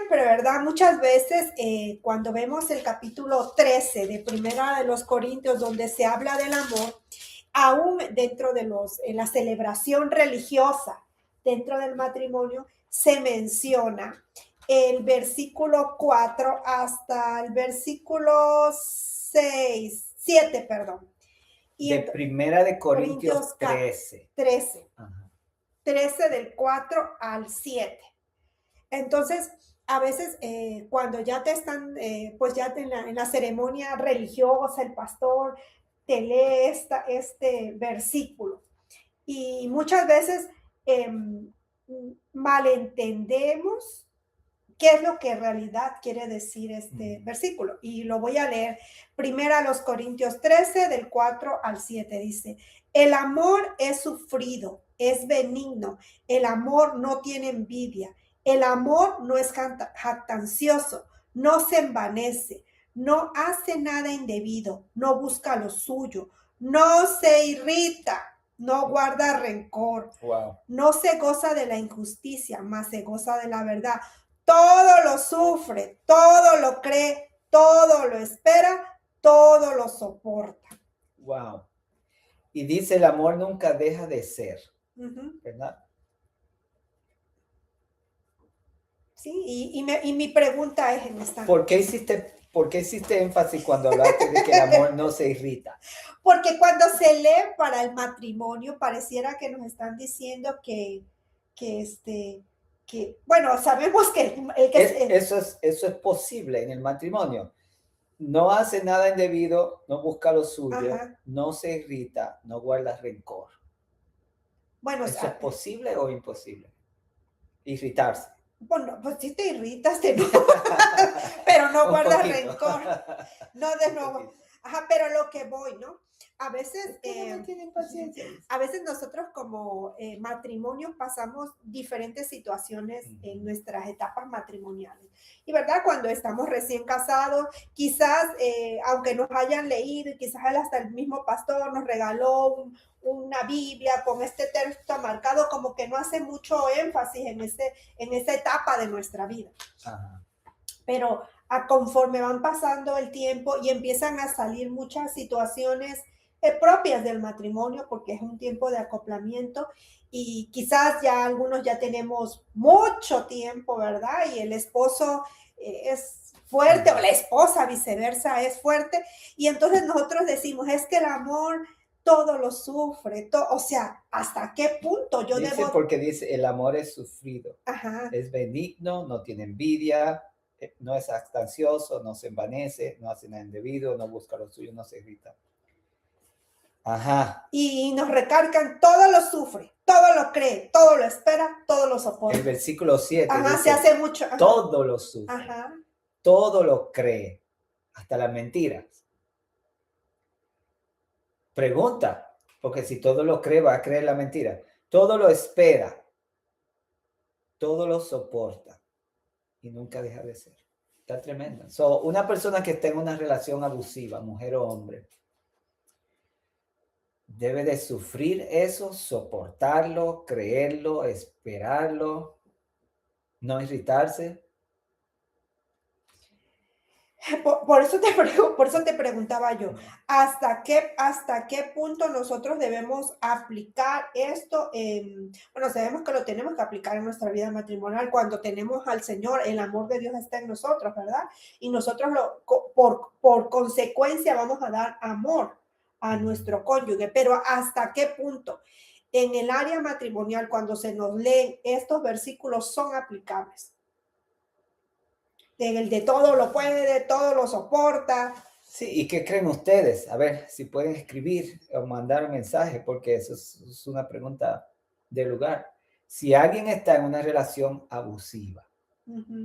siempre, ¿verdad? Muchas veces cuando vemos el capítulo 13 de Primera de los Corintios, donde se habla del amor, aún dentro de la celebración religiosa, dentro del matrimonio, se menciona el versículo 4 hasta el versículo 6, 7, perdón. Y de Primera de Corintios 13. 13 del 4 al 7. Entonces, a veces cuando ya te están, pues ya en la ceremonia religiosa, el pastor te lee este versículo. Y muchas veces malentendemos qué es lo que en realidad quiere decir este versículo. Y lo voy a leer. Primera a los Corintios 13, del 4 al 7, dice: el amor es sufrido, es benigno, el amor no tiene envidia, el amor no es jactancioso, no se envanece, no hace nada indebido, no busca lo suyo, no se irrita, no guarda rencor, no se goza de la injusticia, mas se goza de la verdad. Todo lo sufre, todo lo cree, todo lo espera, todo lo soporta. Wow. Y dice, el amor nunca deja de ser, ¿verdad? Sí, y mi pregunta es en esta. ¿Por qué hiciste énfasis cuando hablaste de que el amor no se irrita? Porque cuando se lee para el matrimonio, pareciera que nos están diciendo que bueno, sabemos que eso es posible en el matrimonio. No hace nada indebido, no busca lo suyo, no se irrita, no guarda rencor. Bueno, ¿eso es posible o imposible? Irritarse. Bueno, pues sí te irritas de nuevo, pero no guardas rencor. No de nuevo. Ajá, pero lo que voy, ¿no? A veces, no tienen paciencia. A veces nosotros como matrimonio pasamos diferentes situaciones en nuestras etapas matrimoniales. Y verdad, cuando estamos recién casados, quizás, aunque nos hayan leído, quizás hasta el mismo pastor nos regaló una Biblia con este texto marcado, como que no hace mucho énfasis en esa etapa de nuestra vida. Ajá. Pero conforme van pasando el tiempo y empiezan a salir muchas situaciones propias del matrimonio, porque es un tiempo de acoplamiento y quizás ya algunos ya tenemos mucho tiempo, ¿verdad? Y el esposo es fuerte, o la esposa viceversa es fuerte, y entonces nosotros decimos, es que el amor todo lo sufre, o sea, ¿hasta qué punto yo debo? Porque dice, el amor es sufrido, es benigno, no tiene envidia, no es jactancioso, no se envanece, no hace nada indebido, no busca lo suyo, no se irrita. Ajá. Y nos recargan, todo lo sufre, todo lo cree, todo lo espera, todo lo soporta. El versículo 7 dice, se hace mucho. Todo lo sufre, todo lo cree, hasta las mentiras. Pregunta, porque si todo lo cree, va a creer la mentira. Todo lo espera, todo lo soporta y nunca deja de ser. Está tremenda. Una persona que tenga una relación abusiva, mujer o hombre, debe de sufrir eso, soportarlo, creerlo, esperarlo, no irritarse. Por eso te preguntaba yo, ¿hasta qué punto nosotros debemos aplicar esto? Bueno, sabemos que lo tenemos que aplicar en nuestra vida matrimonial cuando tenemos al Señor, el amor de Dios está en nosotros, ¿verdad? Y nosotros por consecuencia vamos a dar amor a nuestro cónyuge, pero ¿hasta qué punto en el área matrimonial cuando se nos leen estos versículos son aplicables? El de todo lo puede, todo lo soporta. Sí, ¿y qué creen ustedes? A ver, si pueden escribir o mandar un mensaje, porque eso es una pregunta de lugar. Si alguien está en una relación abusiva,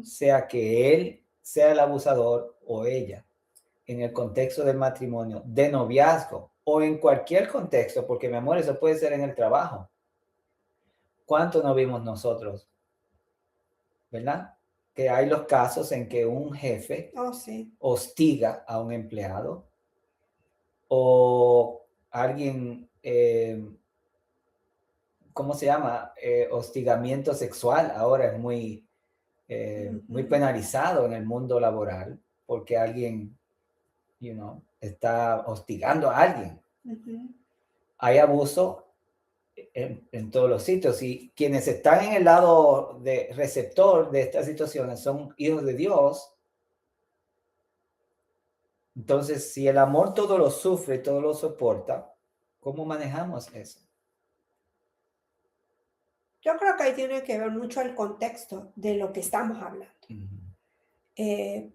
sea que él sea el abusador o ella, en el contexto del matrimonio, de noviazgo o en cualquier contexto, porque mi amor, eso puede ser en el trabajo. ¿Cuánto no vimos nosotros? ¿Verdad? Que hay los casos en que un jefe hostiga a un empleado o alguien, ¿cómo se llama? Hostigamiento sexual ahora es muy muy penalizado en el mundo laboral porque alguien, está hostigando a alguien. Hay abuso en todos los sitios, y quienes están en el lado de receptor de estas situaciones son hijos de Dios. Entonces, si el amor todo lo sufre, todo lo soporta, ¿cómo manejamos eso? Yo creo que ahí tiene que ver mucho el contexto de lo que estamos hablando.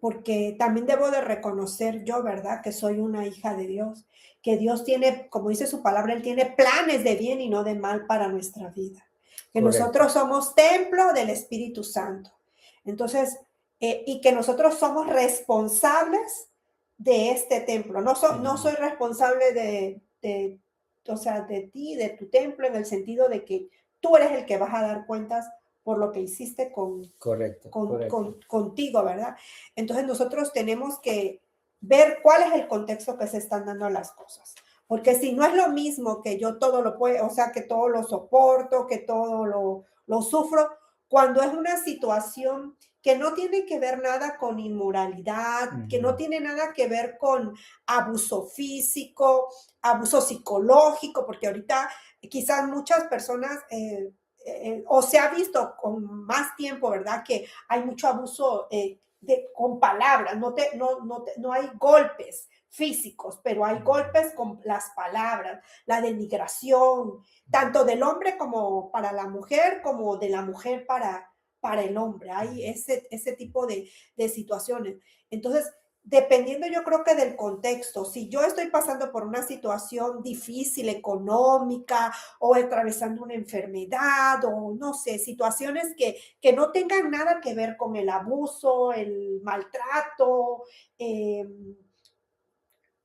Porque también debo de reconocer yo, ¿verdad? Que soy una hija de Dios, que Dios tiene, como dice su palabra, Él tiene planes de bien y no de mal para nuestra vida. Que Correcto. Nosotros somos templo del Espíritu Santo. Entonces, y que nosotros somos responsables de este templo. No soy responsable o sea, de ti, de tu templo, en el sentido de que tú eres el que vas a dar cuentas por lo que hiciste Correcto. contigo, ¿verdad? Entonces nosotros tenemos que ver cuál es el contexto que se están dando las cosas. Porque si no es lo mismo que yo todo lo puedo, o sea, que todo lo soporto, que todo lo sufro, cuando es una situación que no tiene que ver nada con inmoralidad, que no tiene nada que ver con abuso físico, abuso psicológico, porque ahorita quizás muchas personas o se ha visto con más tiempo, ¿verdad? Que hay mucho abuso con palabras, no hay golpes físicos, pero hay golpes con las palabras, la denigración, tanto del hombre como para la mujer, como de la mujer para el hombre. Hay ese tipo de situaciones. Entonces, dependiendo yo creo que del contexto, si yo estoy pasando por una situación difícil económica o atravesando una enfermedad o no sé, situaciones que no tengan nada que ver con el abuso, el maltrato,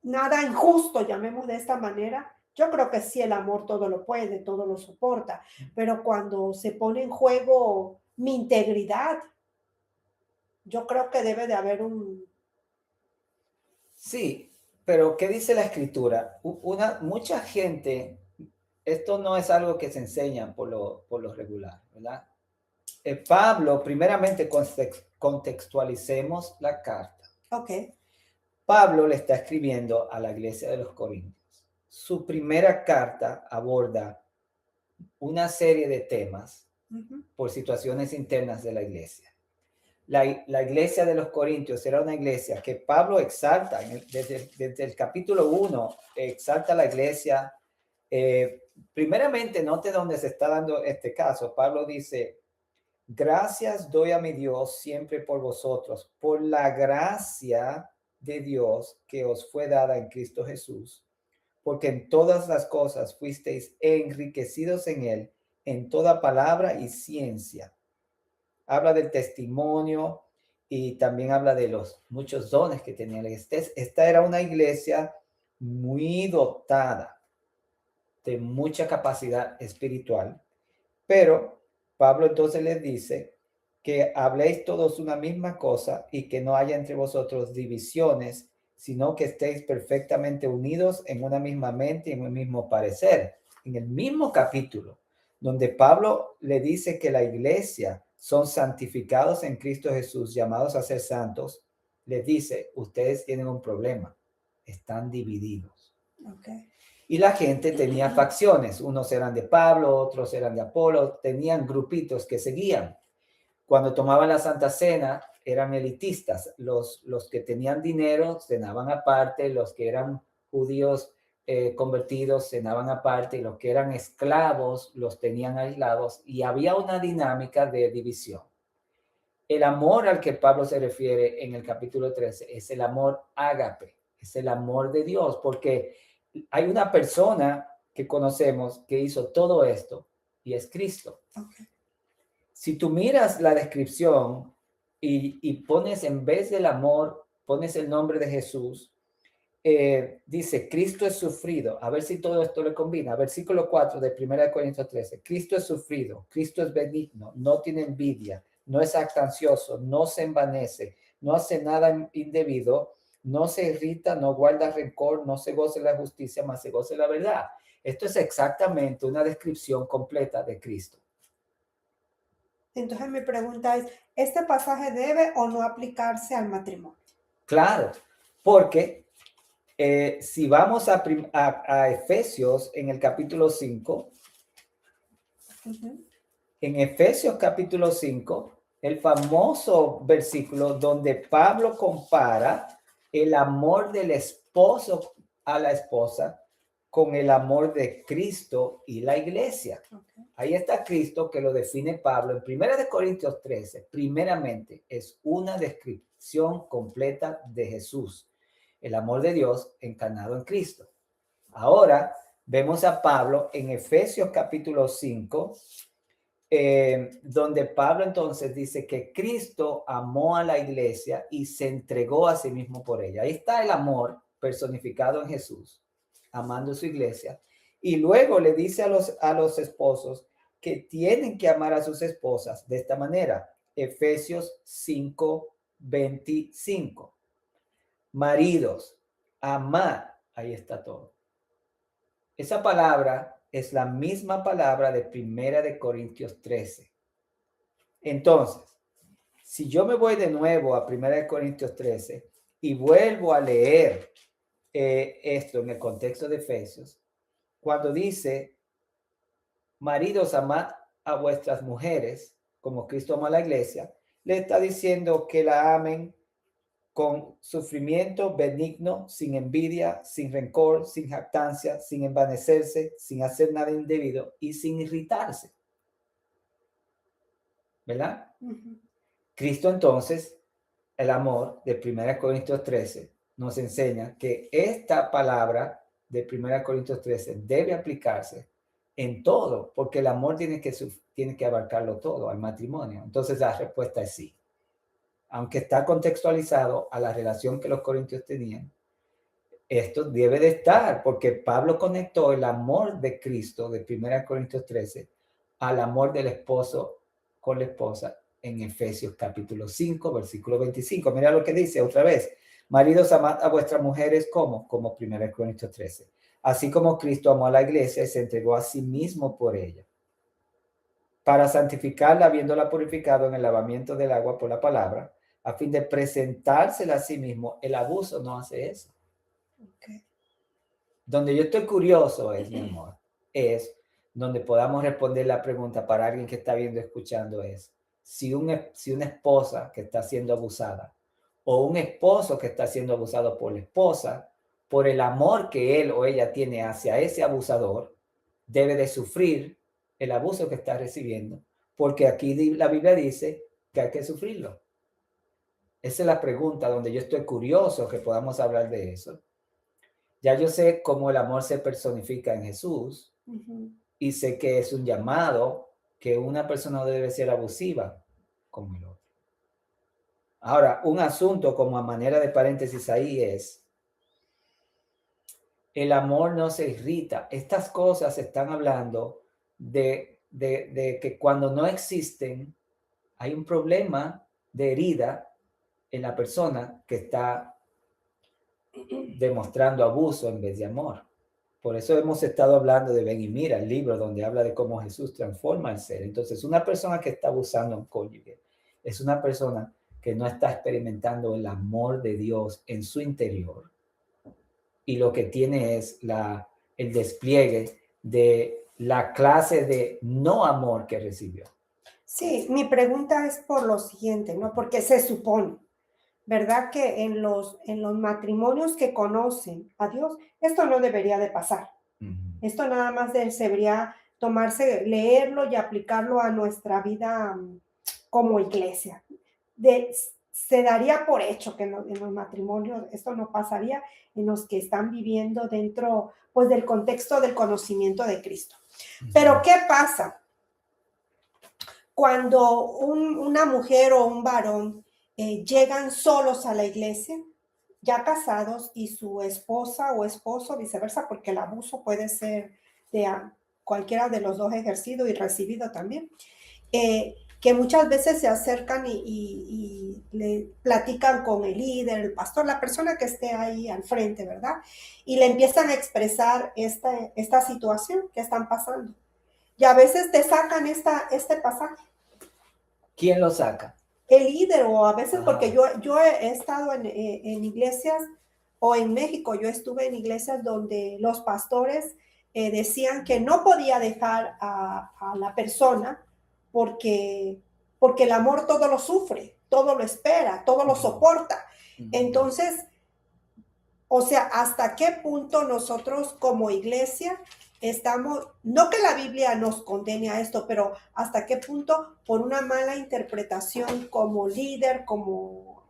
nada injusto, llamemos de esta manera, yo creo que sí, el amor todo lo puede, todo lo soporta, pero cuando se pone en juego mi integridad, yo creo que debe de haber Sí, pero ¿qué dice la escritura? Mucha gente, esto no es algo que se enseña por lo regular, ¿verdad? Pablo, primeramente contextualicemos la carta. Ok. Pablo le está escribiendo a la iglesia de los Corintios. Su primera carta aborda una serie de temas por situaciones internas de la iglesia. La iglesia de los Corintios era una iglesia que Pablo exalta, desde el capítulo 1, exalta a la iglesia. Primeramente, note dónde se está dando este caso. Pablo dice, gracias doy a mi Dios siempre por vosotros, por la gracia de Dios que os fue dada en Cristo Jesús, porque en todas las cosas fuisteis enriquecidos en él, en toda palabra y ciencia. Habla del testimonio y también habla de los muchos dones que tenía la iglesia. Esta era una iglesia muy dotada de mucha capacidad espiritual, pero Pablo entonces les dice que habléis todos una misma cosa y que no haya entre vosotros divisiones, sino que estéis perfectamente unidos en una misma mente y en un mismo parecer. En el mismo capítulo, donde Pablo le dice que la iglesia son santificados en Cristo Jesús, llamados a ser santos, les dice, ustedes tienen un problema, están divididos. Okay. Y la gente tenía facciones, unos eran de Pablo, otros eran de Apolo, tenían grupitos que seguían. Cuando tomaban la Santa Cena, eran elitistas, los que tenían dinero cenaban aparte, los que eran judíos convertidos cenaban aparte, y los que eran esclavos los tenían aislados, y había una dinámica de división. El amor al que Pablo se refiere en el capítulo 13 es el amor ágape, es el amor de Dios, porque hay una persona que conocemos que hizo todo esto y es Cristo. Okay. Si tú miras la descripción y pones en vez del amor, pones el nombre de Jesús, dice, Cristo es sufrido. A ver si todo esto le combina. Versículo 4 de 1 Corintios 13. Cristo es sufrido, Cristo es benigno, no tiene envidia, no es jactancioso, no se envanece, no hace nada indebido, no se irrita, no guarda rencor, no se goza de la justicia, mas se goza de la verdad. Esto es exactamente una descripción completa de Cristo. Entonces mi pregunta es, ¿este pasaje debe o no aplicarse al matrimonio? Claro, porque si vamos a Efesios en el capítulo 5, en Efesios capítulo 5, el famoso versículo donde Pablo compara el amor del esposo a la esposa con el amor de Cristo y la iglesia. Okay. Ahí está Cristo, que lo define Pablo en 1 Corintios 13. Primeramente, es una descripción completa de Jesús, el amor de Dios encarnado en Cristo. Ahora vemos a Pablo en Efesios capítulo 5, donde Pablo entonces dice que Cristo amó a la iglesia y se entregó a sí mismo por ella. Ahí está el amor personificado en Jesús, amando a su iglesia. Y luego le dice a los esposos que tienen que amar a sus esposas de esta manera. Efesios 5:25. Maridos, amad. Ahí está todo. Esa palabra es la misma palabra de 1 Corintios 13. Entonces, si yo me voy de nuevo a 1 Corintios 13 y vuelvo a leer esto en el contexto de Efesios, cuando dice, maridos, amad a vuestras mujeres, como Cristo amó a la iglesia, le está diciendo que la amen con sufrimiento benigno, sin envidia, sin rencor, sin jactancia, sin envanecerse, sin hacer nada indebido y sin irritarse. ¿Verdad? Uh-huh. Cristo entonces, el amor de 1 Corintios 13, nos enseña que esta palabra de 1 Corintios 13 debe aplicarse en todo, porque el amor tiene que abarcarlo todo, al matrimonio. Entonces la respuesta es sí. Aunque está contextualizado a la relación que los corintios tenían, esto debe de estar, porque Pablo conectó el amor de Cristo de 1 Corintios 13 al amor del esposo con la esposa en Efesios capítulo 5, versículo 25. Mira lo que dice otra vez. Maridos, amad a vuestras mujeres como 1 Corintios 13. Así como Cristo amó a la iglesia y se entregó a sí mismo por ella, para santificarla, habiéndola purificado en el lavamiento del agua por la palabra, a fin de presentársela a sí mismo. El abuso no hace eso. Okay. Donde yo estoy curioso es, mi amor, es donde podamos responder la pregunta para alguien que está viendo, escuchando, es si una esposa que está siendo abusada o un esposo que está siendo abusado por la esposa, por el amor que él o ella tiene hacia ese abusador, debe de sufrir el abuso que está recibiendo, porque aquí la Biblia dice que hay que sufrirlo. Esa es la pregunta donde yo estoy curioso que podamos hablar de eso. Ya yo sé cómo el amor se personifica en Jesús, uh-huh, y sé que es un llamado que una persona no debe ser abusiva con el otro. Ahora, un asunto como a manera de paréntesis ahí es, el amor no se irrita. Estas cosas están hablando de que cuando no existen, hay un problema de herida en la persona que está demostrando abuso en vez de amor. Por eso hemos estado hablando de Ven y Mira, el libro donde habla de cómo Jesús transforma el ser. Entonces, una persona que está abusando a un cónyuge es una persona que no está experimentando el amor de Dios en su interior. Y lo que tiene es el despliegue de la clase de no amor que recibió. Sí, mi pregunta es por lo siguiente, ¿no? Porque se supone, ¿verdad? Que en los matrimonios que conocen a Dios, esto no debería de pasar. Uh-huh. Esto nada más debería tomarse, leerlo y aplicarlo a nuestra vida como iglesia. Se daría por hecho que en los matrimonios esto no pasaría en los que están viviendo dentro, pues, del contexto del conocimiento de Cristo. Uh-huh. Pero ¿qué pasa cuando una mujer o un varón llegan solos a la iglesia, ya casados, y su esposa o esposo, viceversa, porque el abuso puede ser de cualquiera de los dos ejercido y recibido también, que muchas veces se acercan y le platican con el líder, el pastor, la persona que esté ahí al frente, ¿verdad? Y le empiezan a expresar esta situación que están pasando. Y a veces te sacan este pasaje ¿Quién lo saca? El líder, o a veces, porque Ajá. yo he estado en iglesias, o en México, yo estuve en iglesias donde los pastores decían que no podía dejar a la persona porque, porque el amor todo lo sufre, todo lo espera, todo lo soporta. Entonces, o sea, ¿hasta qué punto nosotros como iglesia estamos, no que la Biblia nos condene a esto, pero hasta qué punto por una mala interpretación como líder, como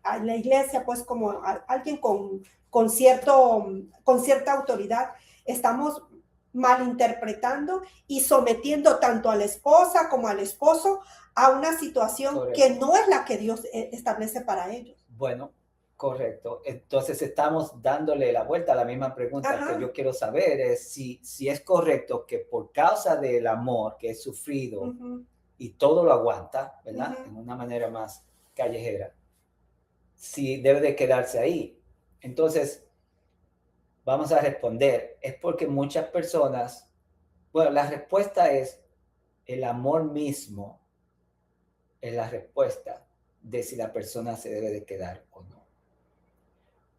a la iglesia, pues como alguien con cierta autoridad, estamos malinterpretando y sometiendo tanto a la esposa como al esposo a una situación Correcto. que no es la que Dios establece para ellos? Bueno, correcto. Entonces estamos dándole la vuelta a la misma pregunta. Ajá. Que yo quiero saber es si es correcto que por causa del amor que es sufrido Uh-huh. y todo lo aguanta, ¿verdad? Uh-huh. En una manera más callejera, si debe de quedarse ahí. Entonces, vamos a responder. Es porque muchas personas, bueno, la respuesta es el amor mismo, es la respuesta de si la persona se debe de quedar o no.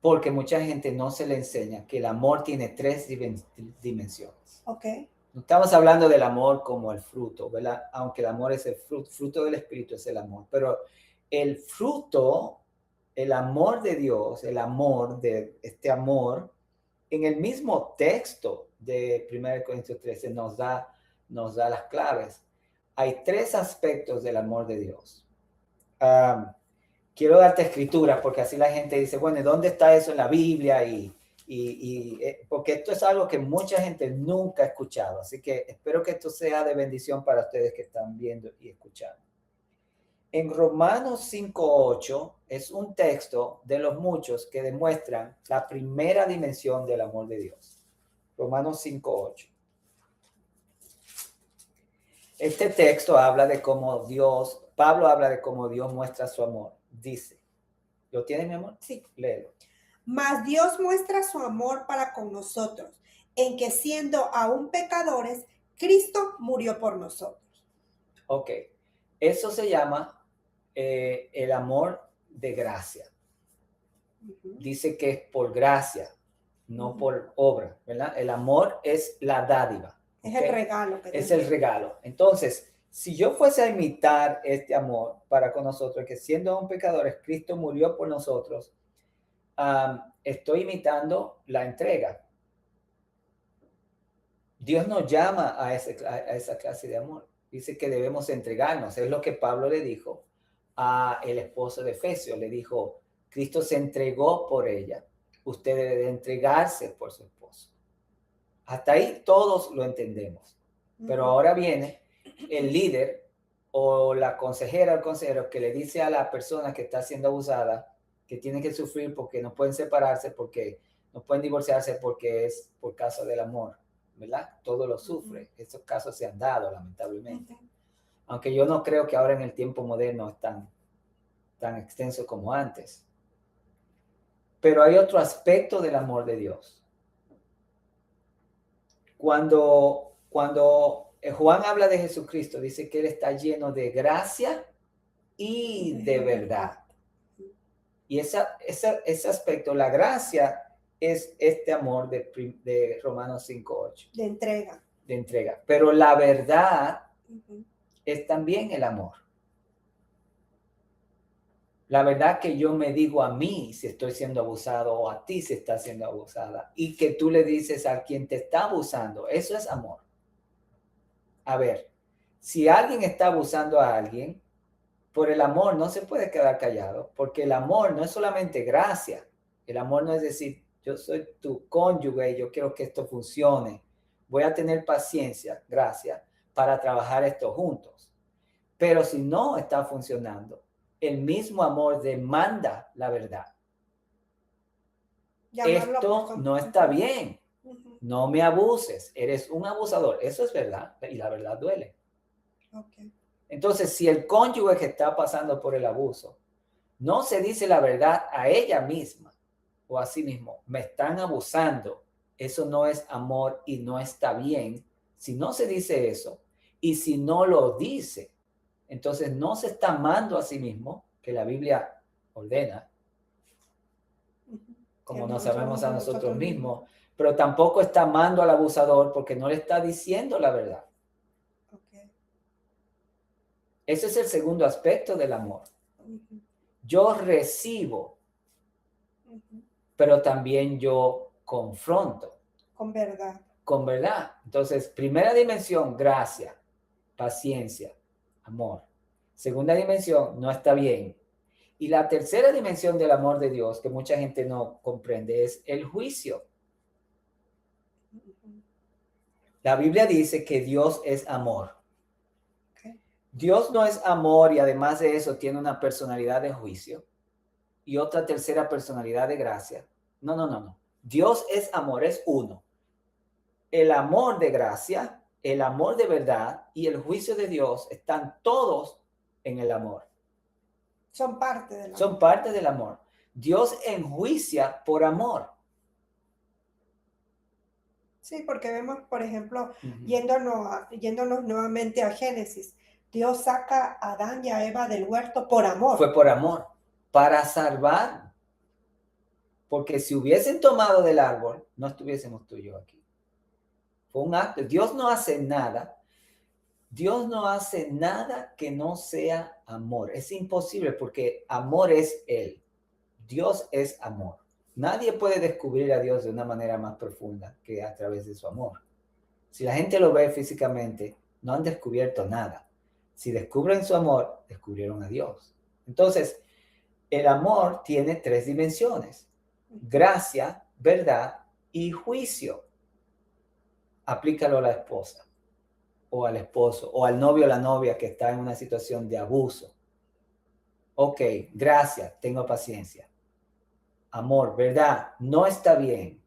Porque mucha gente no se le enseña que el amor tiene tres dimensiones. Okay. No estamos hablando del amor como el fruto, ¿verdad? Aunque el amor es el fruto del Espíritu es el amor, pero el fruto, el amor de Dios, el amor de este amor, en el mismo texto de 1 Corintios 13 nos da las claves. Hay tres aspectos del amor de Dios. Quiero darte escritura porque así la gente dice, bueno, ¿dónde está eso en la Biblia? Porque esto es algo que mucha gente nunca ha escuchado. Así que espero que esto sea de bendición para ustedes que están viendo y escuchando. En Romanos 5:8 es un texto de los muchos que demuestran la primera dimensión del amor de Dios. Romanos 5:8. Este texto habla de cómo Pablo habla de cómo Dios muestra su amor. Dice, ¿lo tiene, mi amor? Sí. Léelo. Mas Dios muestra su amor para con nosotros, en que siendo aún pecadores, Cristo murió por nosotros. Ok, eso se llama el amor de gracia. Uh-huh. Dice que es por gracia, no por obra, ¿verdad? El amor es la dádiva. Es el regalo. Es el regalo. Entonces, si yo fuese a imitar este amor para con nosotros, que siendo aún pecadores, Cristo murió por nosotros, estoy imitando la entrega. Dios nos llama a esa clase de amor. Dice que debemos entregarnos. Es lo que Pablo le dijo a el esposo de Efesios. Le dijo, Cristo se entregó por ella. Usted debe entregarse por su esposo. Hasta ahí todos lo entendemos. Pero ahora viene el líder o la consejera o el consejero que le dice a la persona que está siendo abusada que tiene que sufrir porque no pueden separarse, porque no pueden divorciarse porque es por causa del amor, ¿verdad? Todo lo sufre. Esos casos se han dado, lamentablemente. Aunque yo no creo que ahora en el tiempo moderno es tan extenso como antes. Pero hay otro aspecto del amor de Dios. Cuando Juan habla de Jesucristo, dice que Él está lleno de gracia y de verdad. Y ese aspecto, la gracia, es este amor de Romanos 5:8. De entrega. De entrega. Pero la verdad es también el amor. La verdad que yo me digo a mí si estoy siendo abusado o a ti si estás siendo abusada. Y que tú le dices a quien te está abusando. Eso es amor. A ver, si alguien está abusando a alguien, por el amor no se puede quedar callado, porque el amor no es solamente gracia. El amor no es decir, yo soy tu cónyuge y yo quiero que esto funcione. Voy a tener paciencia, gracia, para trabajar esto juntos. Pero si no está funcionando, el mismo amor demanda la verdad. Esto no está bien. No me abuses. Eres un abusador. Eso es verdad. Y la verdad duele. Okay. Entonces, si el cónyuge que está pasando por el abuso no se dice la verdad a ella misma o a sí mismo, me están abusando, eso no es amor y no está bien. Si no se dice eso y si no lo dice, entonces no se está amando a sí mismo, que la Biblia ordena, como nos amemos a nosotros mismos, pero tampoco está amando al abusador porque no le está diciendo la verdad. Okay. Ese es el segundo aspecto del amor. Yo recibo, pero también yo confronto. Con verdad. Con verdad. Entonces, primera dimensión, gracia, paciencia, amor. Segunda dimensión, no está bien. Y la tercera dimensión del amor de Dios, que mucha gente no comprende, es el juicio. La Biblia dice que Dios es amor. Okay. Dios no es amor y además de eso tiene una personalidad de juicio y otra tercera personalidad de gracia. No, no, no, no. Dios es amor, es uno. El amor de gracia, el amor de verdad y el juicio de Dios están todos en el amor. Son parte del amor. Son parte del amor. Dios enjuicia por amor. Sí, porque vemos, por ejemplo, yéndonos nuevamente a Génesis, Dios saca a Adán y a Eva del huerto por amor. Fue por amor, para salvar. Porque si hubiesen tomado del árbol, no estuviésemos tú y yo aquí. Fue un acto. Dios no hace nada. Dios no hace nada que no sea amor. Es imposible porque amor es Él. Dios es amor. Nadie puede descubrir a Dios de una manera más profunda que a través de su amor. Si la gente lo ve físicamente, no han descubierto nada. Si descubren su amor, descubrieron a Dios. Entonces, el amor tiene tres dimensiones: gracia, verdad y juicio. Aplícalo a la esposa o al esposo o al novio o la novia que está en una situación de abuso. Ok, gracia, tengo paciencia. Amor, verdad, no está bien.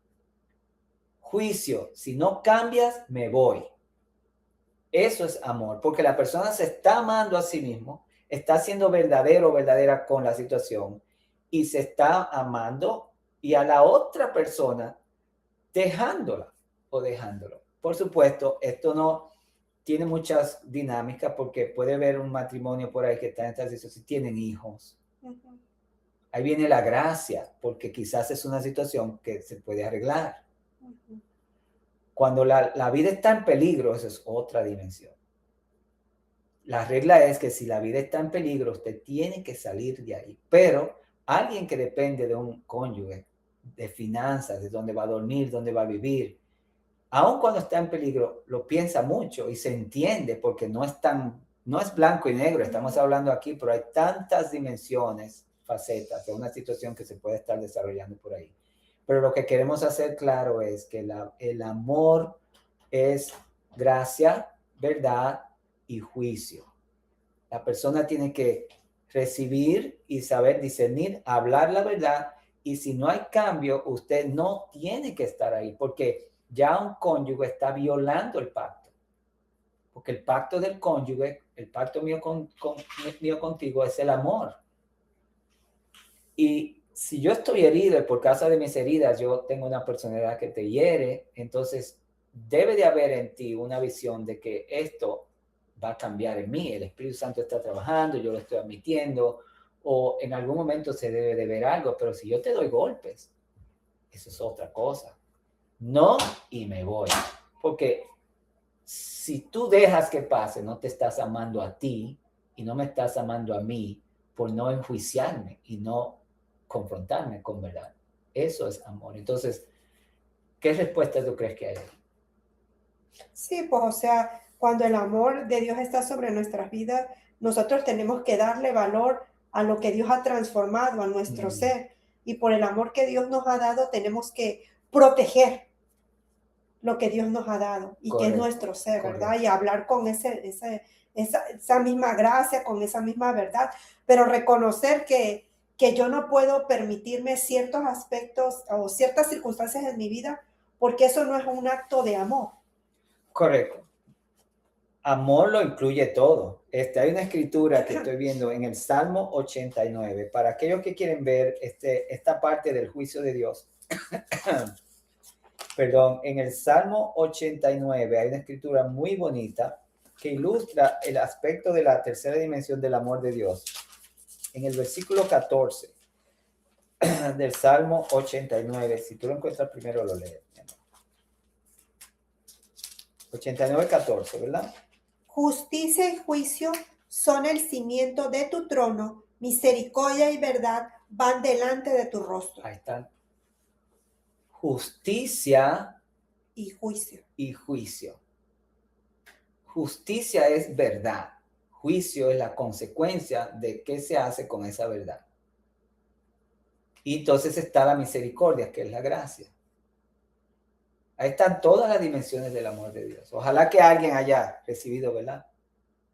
Juicio, si no cambias, me voy. Eso es amor, porque la persona se está amando a sí mismo, está siendo verdadero o verdadera con la situación y se está amando y a la otra persona dejándola o dejándolo. Por supuesto, esto no tiene muchas dinámicas porque puede haber un matrimonio por ahí que está en esta situación, tienen hijos. Ahí viene la gracia, porque quizás es una situación que se puede arreglar. Cuando la vida está en peligro, esa es otra dimensión. La regla es que si la vida está en peligro, usted tiene que salir de ahí. Pero alguien que depende de un cónyuge, de finanzas, de dónde va a dormir, dónde va a vivir, aun cuando está en peligro, lo piensa mucho y se entiende porque no es blanco y negro, estamos hablando aquí, pero hay tantas dimensiones, facetas de una situación que se puede estar desarrollando por ahí. Pero lo que queremos hacer claro es que el amor es gracia, verdad y juicio. La persona tiene que recibir y saber discernir, hablar la verdad, y si no hay cambio, usted no tiene que estar ahí, porque ya un cónyuge está violando el pacto. Porque el pacto del cónyuge, el pacto mío contigo es el amor. Y si yo estoy herido y por causa de mis heridas yo tengo una personalidad que te hiere, entonces debe de haber en ti una visión de que esto va a cambiar en mí. El Espíritu Santo está trabajando, yo lo estoy admitiendo, o en algún momento se debe de ver algo, pero si yo te doy golpes, eso es otra cosa. No, y me voy. Porque si tú dejas que pase, no te estás amando a ti y no me estás amando a mí por no enjuiciarme y no confrontarme con verdad. Eso es amor. Entonces, ¿qué respuesta tú crees que hay? Sí, pues o sea, cuando el amor de Dios está sobre nuestras vidas, nosotros tenemos que darle valor a lo que Dios ha transformado a nuestro ser. Y por el amor que Dios nos ha dado, tenemos que proteger lo que Dios nos ha dado y que es nuestro ser, ¿verdad? Y hablar con esa misma gracia, con esa misma verdad, pero reconocer que yo no puedo permitirme ciertos aspectos o ciertas circunstancias en mi vida porque eso no es un acto de amor. Correcto. Amor lo incluye todo. Hay una escritura que estoy viendo en el Salmo 89. Para aquellos que quieren ver esta parte del juicio de Dios, perdón, en el Salmo 89 hay una escritura muy bonita que ilustra el aspecto de la tercera dimensión del amor de Dios. En el versículo 14 del Salmo 89, si tú lo encuentras primero lo lees. 89:14, ¿verdad? Justicia y juicio son el cimiento de tu trono, misericordia y verdad van delante de tu rostro. Ahí están. Justicia y juicio. Y juicio. Justicia es verdad. Juicio es la consecuencia de qué se hace con esa verdad. Y entonces está la misericordia, que es la gracia. Ahí están todas las dimensiones del amor de Dios. Ojalá que alguien haya recibido, ¿verdad?,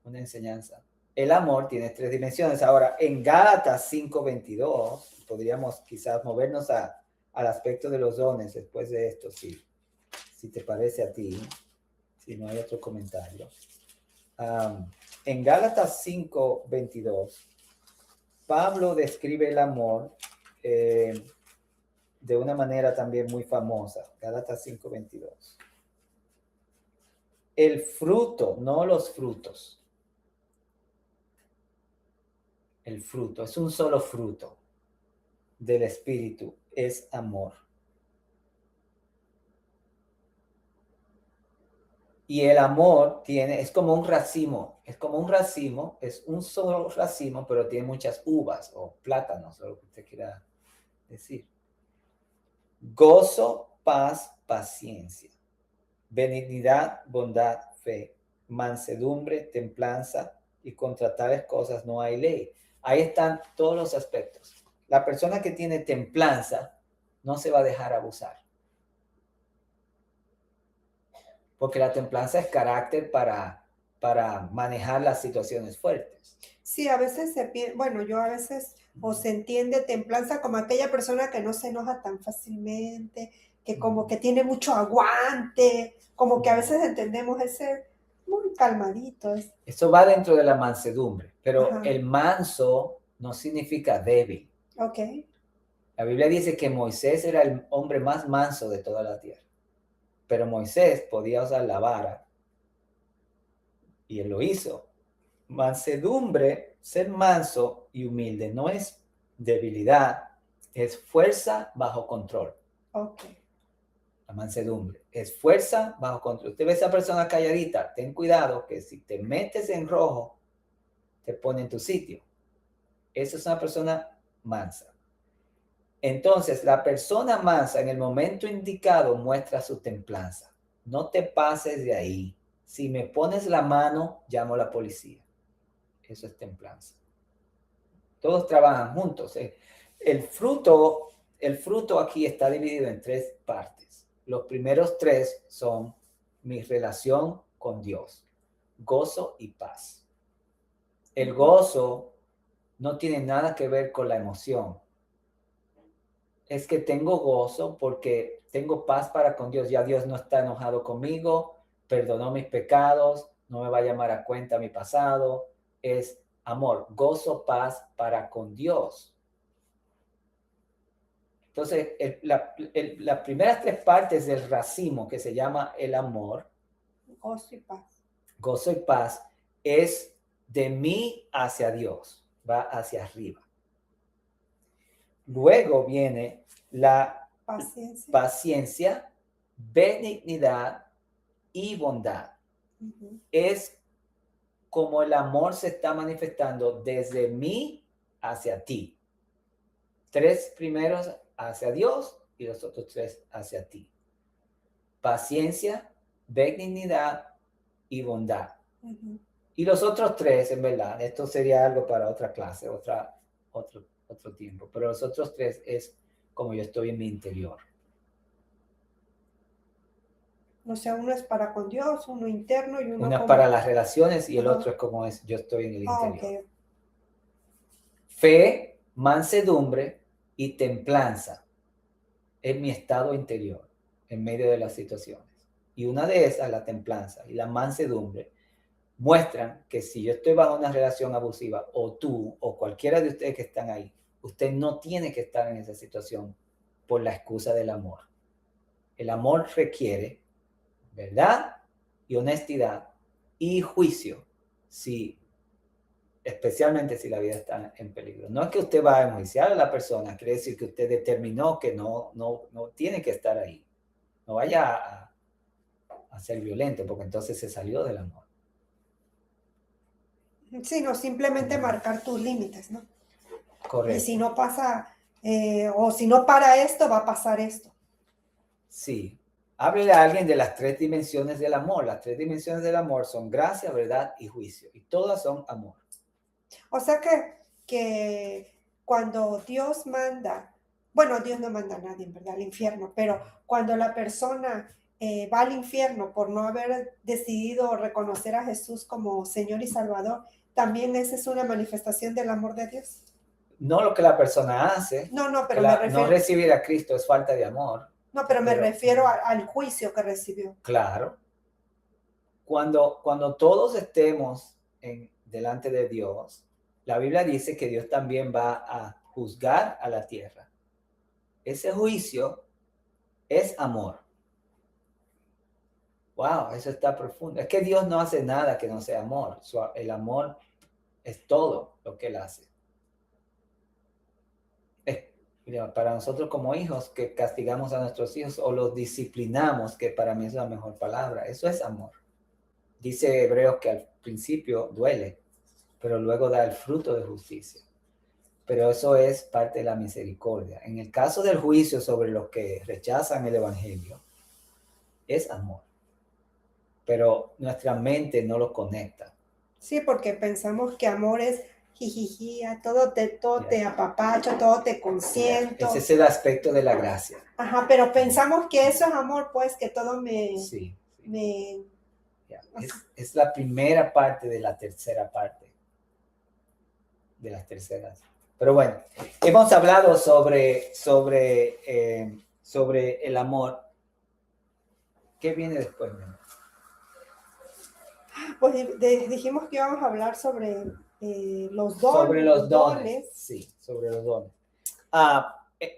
una enseñanza. El amor tiene 3 dimensiones. Ahora, en Gálatas 5:22, podríamos quizás movernos al aspecto de los dones después de esto, si te parece a ti, si no hay otro comentario. En Gálatas 5:22, Pablo describe el amor de una manera también muy famosa. Gálatas 5:22. El fruto, no los frutos. El fruto, es un solo fruto del Espíritu, es amor. Y el amor es como un racimo, es un solo racimo, pero tiene muchas uvas o plátanos, o lo que usted quiera decir. Gozo, paz, paciencia, benignidad, bondad, fe, mansedumbre, templanza, y contra tales cosas no hay ley. Ahí están todos los aspectos. La persona que tiene templanza no se va a dejar abusar. Porque la templanza es carácter para manejar las situaciones fuertes. Sí, a veces yo a veces o se entiende templanza como aquella persona que no se enoja tan fácilmente, que como que tiene mucho aguante, como que a veces entendemos ese muy calmadito. Eso va dentro de la mansedumbre, pero Ajá. el manso no significa débil. Ok. La Biblia dice que Moisés era el hombre más manso de toda la tierra, pero Moisés podía usar la vara y él lo hizo. Mansedumbre, ser manso y humilde, no es debilidad, es fuerza bajo control. Ok. La mansedumbre es fuerza bajo control. Usted ve a esa persona calladita, ten cuidado que si te metes en rojo, te pone en tu sitio. Esa es una persona mansa. Entonces, la persona mansa en el momento indicado muestra su templanza. No te pases de ahí. Si me pones la mano, llamo a la policía. Eso es templanza. Todos trabajan juntos. El fruto aquí está dividido en 3 partes. Los primeros 3 son mi relación con Dios, gozo y paz. El gozo no tiene nada que ver con la emoción. Es que tengo gozo porque tengo paz para con Dios. Ya Dios no está enojado conmigo, perdonó mis pecados, no me va a llamar a cuenta mi pasado. Es amor, gozo, paz para con Dios. Entonces, las primeras 3 partes del racimo, que se llama el amor, gozo y paz, es de mí hacia Dios, va hacia arriba. Luego viene la paciencia, benignidad y bondad. Es como el amor se está manifestando desde mí hacia ti. 3 primeros hacia Dios y los otros 3 hacia ti. Paciencia, benignidad y bondad. Y los otros 3, en verdad, esto sería algo para otra clase, otro tiempo, pero los otros 3 es como yo estoy en mi interior. O sea, uno es para con Dios, uno interno y uno es para las relaciones y el otro es como es yo estoy en el interior. Okay. Fe, mansedumbre y templanza es mi estado interior en medio de las situaciones. Y una de esas, la templanza y la mansedumbre, muestran que si yo estoy bajo una relación abusiva, o tú, o cualquiera de ustedes que están ahí, usted no tiene que estar en esa situación por la excusa del amor. El amor requiere verdad y honestidad y juicio, especialmente si la vida está en peligro. No es que usted va a enjuiciar a la persona, quiere decir que usted determinó que no tiene que estar ahí. No vaya a ser violento, porque entonces se salió del amor. Sino simplemente marcar tus límites, ¿no? Correcto. Y si no pasa, o si no para esto, va a pasar esto. Sí. Háblele a alguien de las 3 dimensiones del amor. Las 3 dimensiones del amor son gracia, verdad y juicio. Y todas son amor. O sea que cuando Dios manda, bueno, Dios no manda a nadie, en verdad, al infierno, pero cuando la persona va al infierno por no haber decidido reconocer a Jesús como Señor y Salvador, también esa es una manifestación del amor de Dios. No lo que la persona hace. No, pero me refiero. No recibir a Cristo es falta de amor. No, pero me refiero al juicio que recibió. Claro. Cuando todos estemos delante de Dios, la Biblia dice que Dios también va a juzgar a la tierra. Ese juicio es amor. Wow, eso está profundo. Es que Dios no hace nada que no sea amor. El amor es todo lo que Él hace. Para nosotros como hijos que castigamos a nuestros hijos o los disciplinamos, que para mí es la mejor palabra, eso es amor. Dice Hebreos que al principio duele, pero luego da el fruto de justicia. Pero eso es parte de la misericordia. En el caso del juicio sobre los que rechazan el evangelio, es amor. Pero nuestra mente no lo conecta. Sí, porque pensamos que amor es jijiji, todo te apapacho, todo te consiento. Ese es el aspecto de la gracia. Ajá, pero pensamos que eso es amor, pues, que todo Sí. me... Es la primera parte de la tercera parte. De las terceras. Pero bueno, hemos hablado sobre el amor. ¿Qué viene después? Pues dijimos que íbamos a hablar sobre los dones. Sobre los dones. Sí, sobre los dones.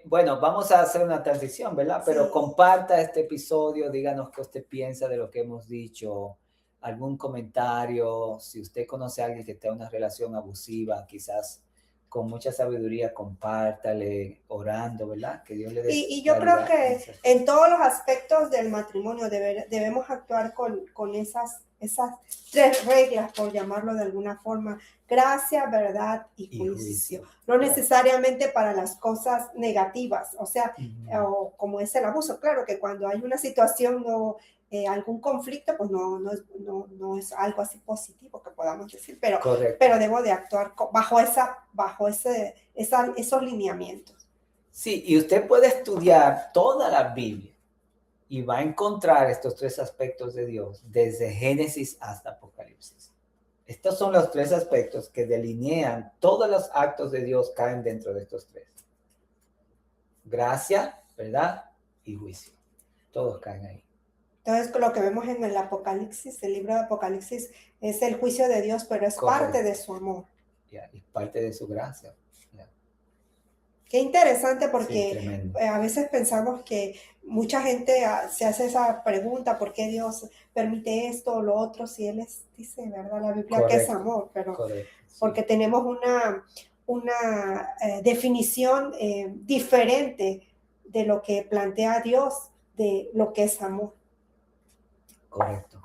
Bueno, vamos a hacer una transición, ¿verdad? Pero comparta este episodio, díganos qué usted piensa de lo que hemos dicho, algún comentario, si usted conoce a alguien que tenga una relación abusiva, quizás con mucha sabiduría, compártale, orando, ¿verdad? Que Dios le dé. Y yo creo que en todos los aspectos del matrimonio debemos actuar con esas 3 reglas, por llamarlo de alguna forma: gracia, verdad y juicio. No necesariamente para las cosas negativas, o sea, o como es el abuso. Claro que cuando hay una situación algún conflicto, pues no es algo así positivo que podamos decir, pero debo de actuar bajo esos lineamientos. Sí, y usted puede estudiar toda la Biblia y va a encontrar estos 3 aspectos de Dios desde Génesis hasta Apocalipsis. Estos son los 3 aspectos que delinean todos los actos de Dios, caen dentro de estos 3. Gracia, verdad y juicio. Todos caen ahí. Entonces, lo que vemos en el Apocalipsis, el libro de Apocalipsis, es el juicio de Dios, pero es parte de su amor. Es parte de su gracia. Qué interesante, porque a veces pensamos que mucha gente se hace esa pregunta: ¿por qué Dios permite esto o lo otro? Si Él dice, ¿verdad? La Biblia que es amor, pero porque tenemos una definición diferente de lo que plantea Dios de lo que es amor. Correcto.